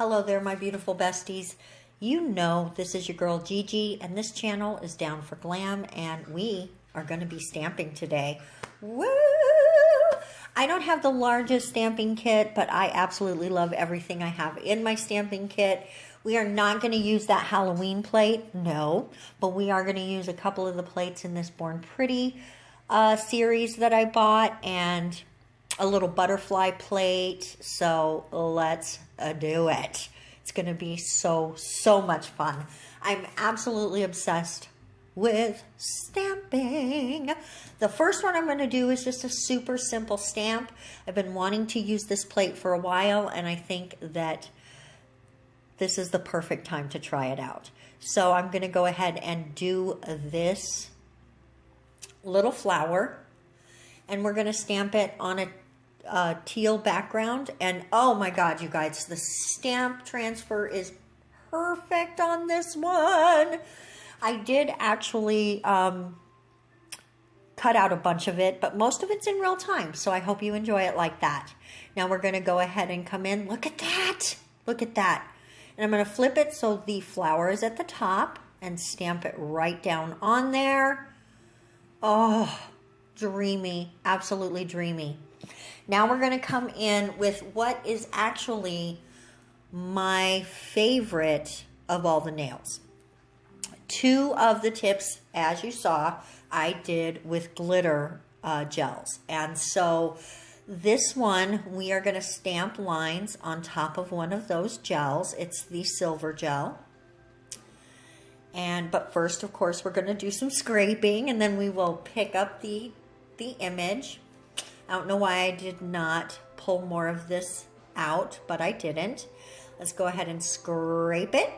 Hello there, my beautiful besties. You know this is your girl Gigi, and this channel is Down for Glam, and we are going to be stamping today. Woo! I don't have the largest stamping kit, but I absolutely love everything I have in my stamping kit. We are not going to use that Halloween plate, no, but we are going to use a couple of the plates in this Born Pretty series that I bought, and a little butterfly plate. So let's do it. It's going to be so much fun. I'm absolutely obsessed with stamping. The first one I'm going to do is just a super simple stamp. I've been wanting to use this plate for a while, and I think that this is the perfect time to try it out. So I'm going to go ahead and do this little flower, and we're going to stamp it on a teal background. And oh my god, you guys, the stamp transfer is perfect on this one. I did actually cut out a bunch of it, but most of it's in real time, so I hope you enjoy it like that. Now we're going to go ahead and come in. Look at that, look at that. And I'm going to flip it so the flower is at the top and stamp it right down on there. Oh, dreamy, absolutely dreamy. Now we're going to come in with what is actually my favorite of all the nails. Two of the tips, as you saw, I did with glitter gels. And so this one, we are going to stamp lines on top of one of those gels. It's the silver gel. But first, of course, we're going to do some scraping, and then we will pick up the image. I don't know why I did not pull more of this out, but I didn't. Let's go ahead and scrape it.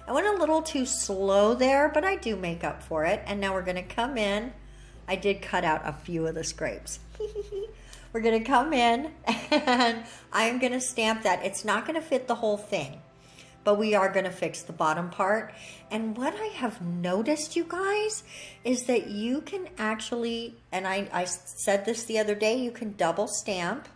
I went a little too slow there, but I do make up for it. And now we're going to come in. I did cut out a few of the scrapes. We're going to come in, and I'm going to stamp that. It's not going to fit the whole thing, but we are going to fix the bottom part. And what I have noticed, you guys, is that you can actually, and I said this the other day, you can double stamp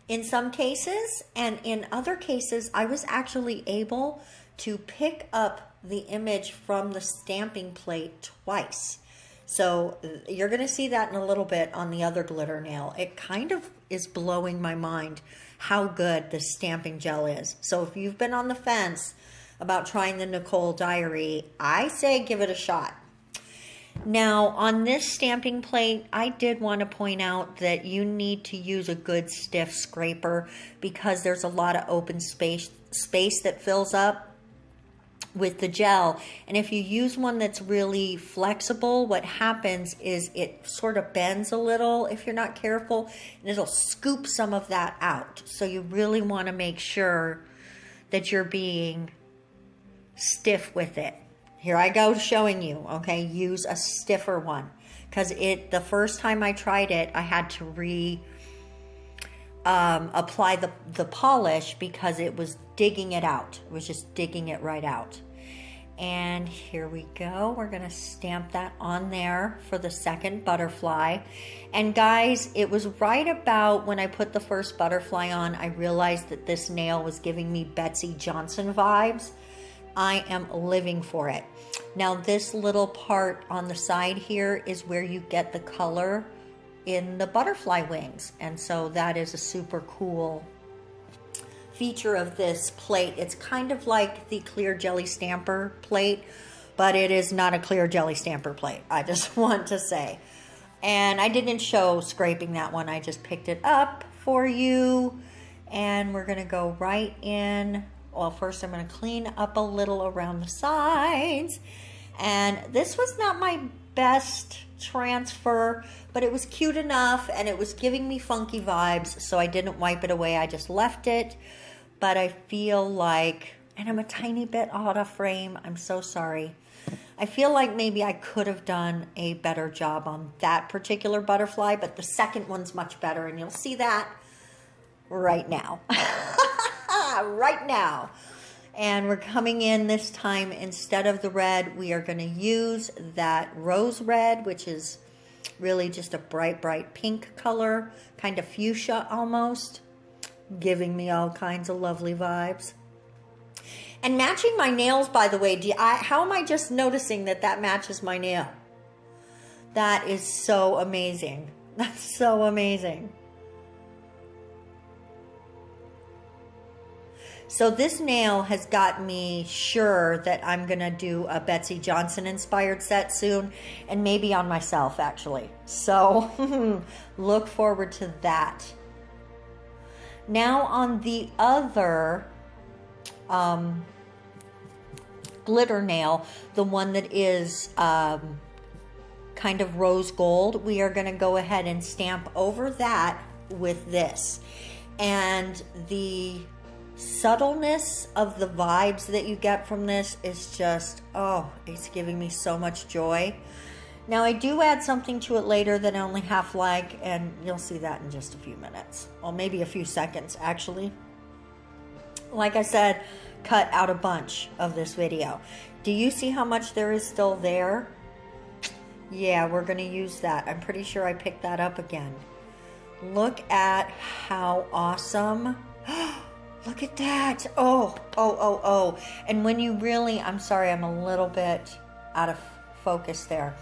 in some cases, and in other cases, I was actually able to pick up the image from the stamping plate twice. So you're going to see that in a little bit on the other glitter nail. It kind of is blowing my mind how good the stamping gel is. So if you've been on the fence about trying the Nicole Diary, I say give it a shot. Now on this stamping plate, I did want to point out that you need to use a good stiff scraper because there's a lot of open space that fills up with the gel. And if you use one that's really flexible, what happens is it sort of bends a little if you're not careful, and it'll scoop some of that out. So you really want to make sure that you're being stiff with it. Here I go showing you, okay? Use a stiffer one, because the first time I tried it, I had to apply the polish because it was digging it out. It was just digging it right out. And here we go. We're going to stamp that on there for the second butterfly. And guys, it was right about when I put the first butterfly on, I realized that this nail was giving me Betsy Johnson vibes. I am living for it. Now this little part on the side here is where you get the color in the butterfly wings. And so that is a super cool feature of this plate. It's kind of like the clear jelly stamper plate, but it is not a clear jelly stamper plate. I just want to say. And I didn't show scraping that one. I just picked it up for you. And we're going to go right in. Well, first I'm going to clean up a little around the sides. And this was not my best transfer, but it was cute enough and it was giving me funky vibes, so I didn't wipe it away. I just left it. But I feel like, and I'm a tiny bit out of frame, I'm so sorry. I feel like maybe I could have done a better job on that particular butterfly, but the second one's much better, and you'll see that right now. Right now. And we're coming in this time, instead of the red, we are going to use that rose red, which is really just a bright pink color, kind of fuchsia almost. giving me all kinds of lovely vibes. And matching my nails, by the way, how am I just noticing that that matches my nail? That is so amazing. That's so amazing. So this nail has got me sure that I'm going to do a Betsy Johnson inspired set soon, and maybe on myself actually. So look forward to that. Now on the other glitter nail, the one that is kind of rose gold, we are going to go ahead and stamp over that with this. And the subtleness of the vibes that you get from this is just, oh, it's giving me so much joy. Now I do add something to it later that I only half like, and you'll see that in just a few minutes, or maybe a few seconds actually. Like I said, cut out a bunch of this video. Do you see how much there is still there? Yeah, we're going to use that. I'm pretty sure I picked that up again. Look at how awesome. Look at that. Oh. And when you really, I'm sorry, I'm a little bit out of focus there.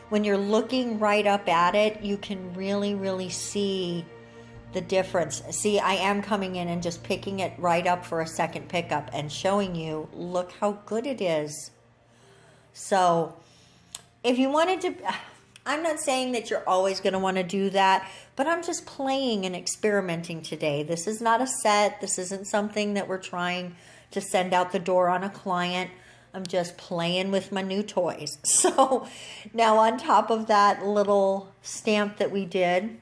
When you're looking right up at it, you can really see the difference. See, I am coming in and just picking it right up for a second pickup and showing you, look how good it is. So if you wanted to, I'm not saying that you're always going to want to do that, but I'm just playing and experimenting today. This is not a set. This isn't something that we're trying to send out the door on a client. I'm just playing with my new toys. So now on top of that little stamp that we did,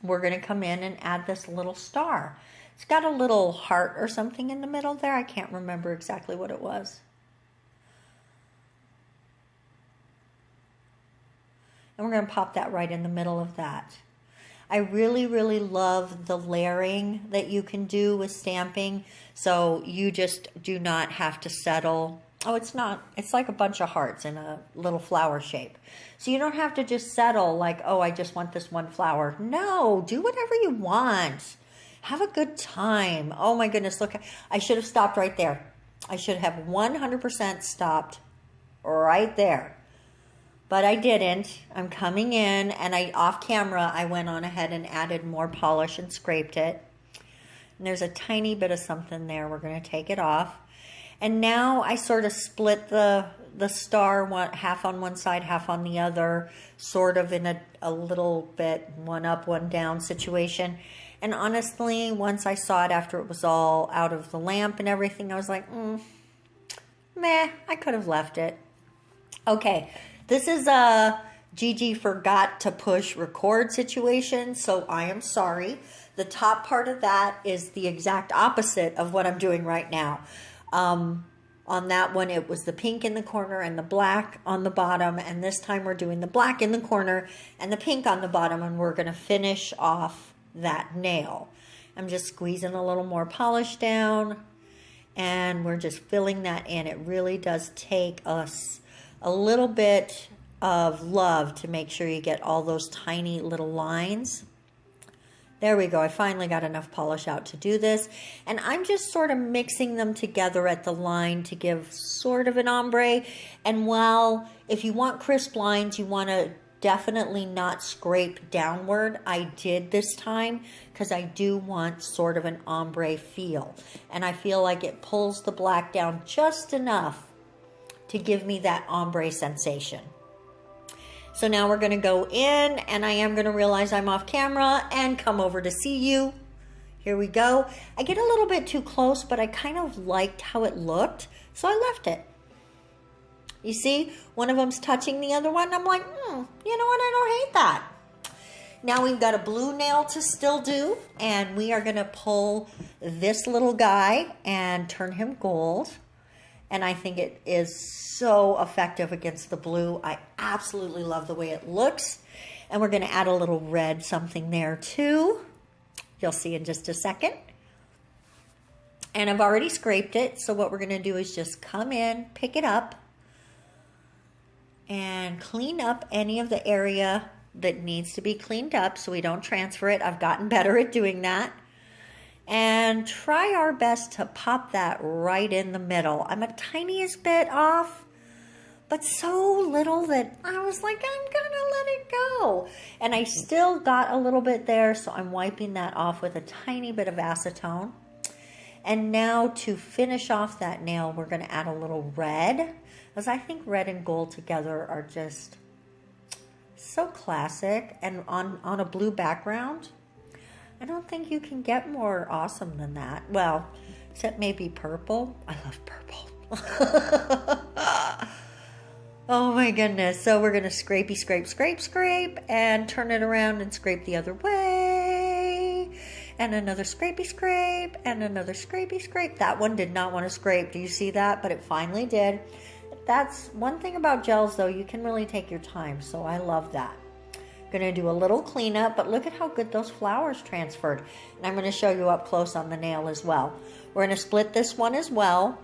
we're going to come in and add this little star. It's got a little heart or something in the middle there. I can't remember exactly what it was. And we're going to pop that right in the middle of that. I really love the layering that you can do with stamping. So you just do not have to settle. Oh, it's not. It's like a bunch of hearts in a little flower shape. So you don't have to just settle like, oh, I just want this one flower. No, do whatever you want. Have a good time. Oh my goodness, look. I should have stopped right there. I should have 100% stopped right there. But I didn't. I'm coming in, and off camera, I went on ahead and added more polish and scraped it. And there's a tiny bit of something there. We're going to take it off. And now I sort of split the star, half on one side, half on the other, sort of in a little bit one up, one down situation. And honestly, once I saw it after it was all out of the lamp and everything, I was like, meh, I could have left it. Okay. This is a Gigi forgot to push record situation, so I am sorry. The top part of that is the exact opposite of what I'm doing right now. On that one, it was the pink in the corner and the black on the bottom, and this time we're doing the black in the corner and the pink on the bottom, and we're going to finish off that nail. I'm just squeezing a little more polish down, and we're just filling that in. It really does take us a little bit of love to make sure you get all those tiny little lines. There we go. I finally got enough polish out to do this. And I'm just sort of mixing them together at the line to give sort of an ombre. And while if you want crisp lines, you want to definitely not scrape downward. I did this time because I do want sort of an ombre feel. And I feel like it pulls the black down just enough to give me that ombre sensation. So now we're going to go in, and I am going to realize I'm off camera and come over to see you. Here we go. I get a little bit too close, but I kind of liked how it looked, so I left it. You see, one of them's touching the other one. I'm like, you know what? I don't hate that. Now we've got a blue nail to still do, and we are going to pull this little guy and turn him gold. And I think it is so effective against the blue. I absolutely love the way it looks. And we're going to add a little red something there too. You'll see in just a second. And I've already scraped it. So what we're going to do is just come in, pick it up, and clean up any of the area that needs to be cleaned up so we don't transfer it. I've gotten better at doing that. and try our best to pop that right in the middle. I'm a tiniest bit off, but so little that I was like, I'm gonna let it go. And I still got a little bit there, so I'm wiping that off with a tiny bit of acetone. And now to finish off that nail, we're gonna add a little red, because I think red and gold together are just so classic. And on a blue background, I don't think you can get more awesome than that. Well, except maybe purple. I love purple. Oh my goodness. So we're going to scrapey, scrape, scrape, scrape, and turn it around and scrape the other way. And another scrapey, scrape, and another scrapey, scrape. That one did not want to scrape. Do you see that? But it finally did. That's one thing about gels, though. You can really take your time. So I love that. Going to do a little cleanup, but look at how good those flowers transferred. And I'm going to show you up close on the nail as well. We're going to split this one as well.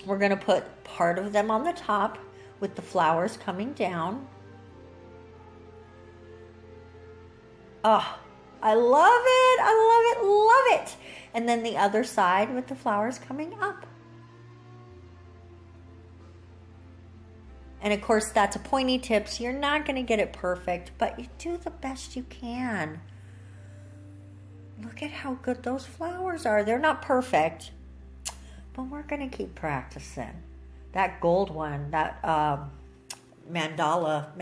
We're going to put part of them on the top with the flowers coming down. Oh, I love it. I love it. Love it. And then the other side with the flowers coming up. And of course, that's a pointy tip, so you're not going to get it perfect, but you do the best you can. Look at how good those flowers are. They're not perfect, but we're going to keep practicing. That gold one, that mandala,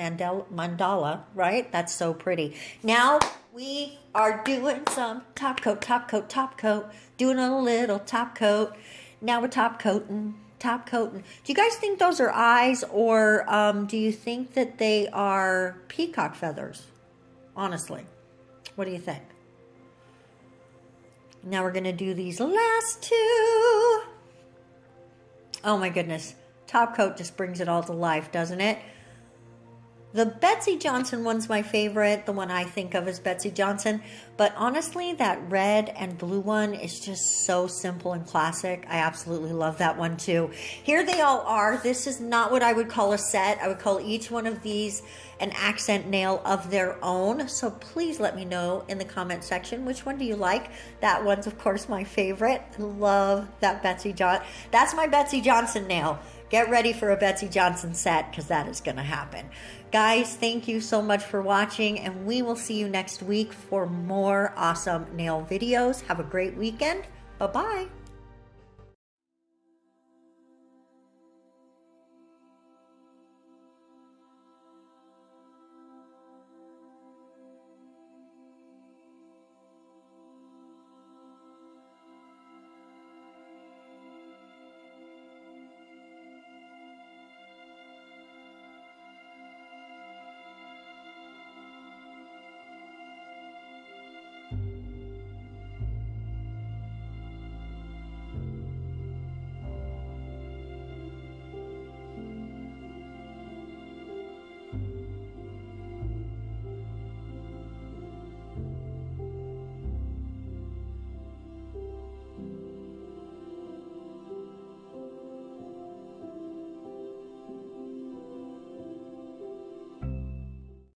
right? That's so pretty. Now we are doing some top coat, top coat, top coat, doing a little top coat. Now we're top coating. Top coating. Do you guys think those are eyes, or do you think that they are peacock feathers? Honestly, what do you think? Now we're going to do these last two. Oh my goodness. Top coat just brings it all to life, doesn't it? The Betsy Johnson one's my favorite, the one I think of as Betsy Johnson. But honestly, that red and blue one is just so simple and classic. I absolutely love that one too. Here they all are. This is not what I would call a set. I would call each one of these an accent nail of their own. So please let me know in the comment section, which one do you like? That one's of course my favorite. I love that Betsy Johnson. That's my Betsy Johnson nail. Get ready for a Betsy Johnson set, because that is going to happen. Guys, thank you so much for watching, and we will see you next week for more awesome nail videos. Have a great weekend. Bye-bye.